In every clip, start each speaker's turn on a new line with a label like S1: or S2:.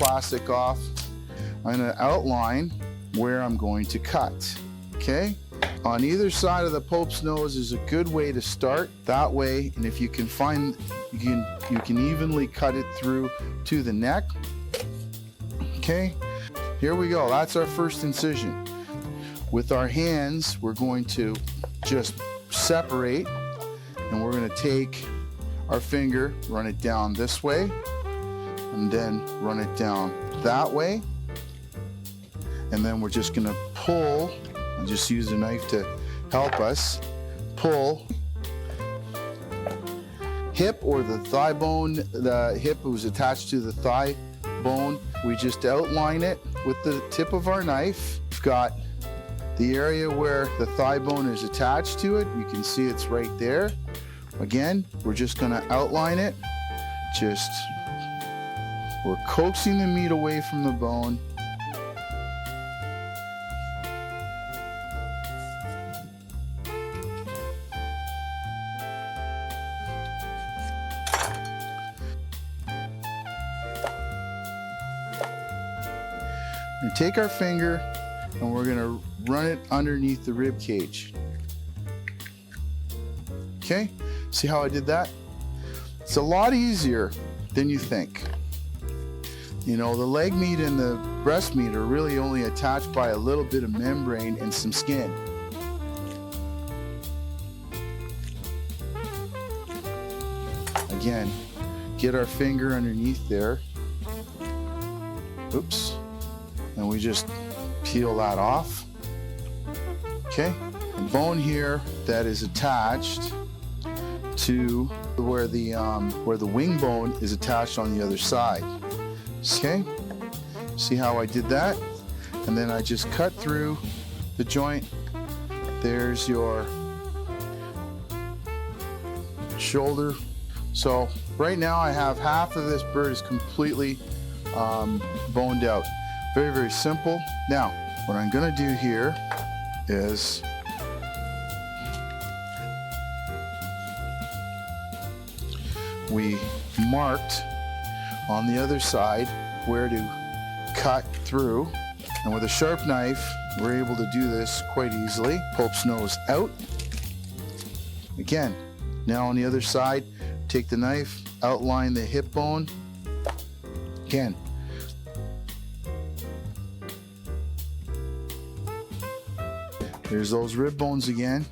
S1: plastic off. I'm going to outline where I'm going to cut. Okay? On either side of the Pope's nose is a good way to start. That way, and if you can find, you can evenly cut it through to the neck. Okay? Here we go. That's our first incision. With our hands, we're going to just separate, and we're going to take our finger, run it down this way, and then run it down that way. And then we're just going to pull, and just use a knife to help us, pull hip or the thigh bone. The hip was attached to the thigh bone. We just outline it with the tip of our knife. We've got the area where the thigh bone is attached to it. You can see it's right there. Again, we're just going to outline it. We're coaxing the meat away from the bone. And take our finger and we're going to run it underneath the rib cage. Okay? See how I did that? It's a lot easier than you think. You know, the leg meat and the breast meat are really only attached by a little bit of membrane and some skin. Again, get our finger underneath there. Oops. And we just peel that off. Okay? The bone here that is attached to where the wing bone is attached on the other side. Okay? See how I did that? And then I just cut through the joint. There's your shoulder. So right now I have half of this bird is completely boned out. Very, very simple. Now, what I'm going to do here is we marked on the other side where to cut through, and with a sharp knife we're able to do this quite easily. Pope's nose out. Again, now on the other side, take the knife, outline the hip bone. Again, there's those rib bones again.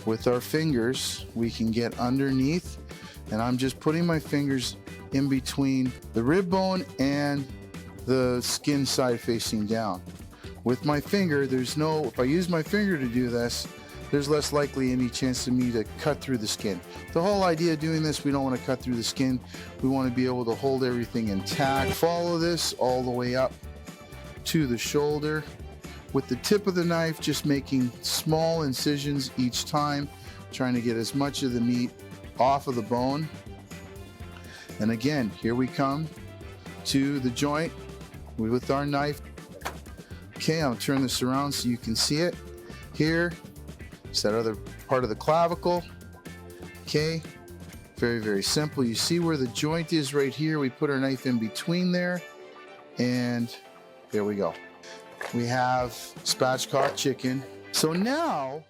S1: With our fingers, we can get underneath, and I'm just putting my fingers in between the rib bone and the skin side facing down. With my finger, if I use my finger to do this, there's less likely any chance of me to cut through the skin. The whole idea of doing this, we don't want to cut through the skin. We want to be able to hold everything intact. Follow this all the way up to the shoulder. With the tip of the knife, just making small incisions each time, trying to get as much of the meat off of the bone. And again, here we come to the joint with our knife. Okay, I'll turn this around so you can see it. Here, it's that other part of the clavicle. Okay, very, very simple. You see where the joint is right here. We put our knife in between there, and there we go. We have spatchcock chicken. So now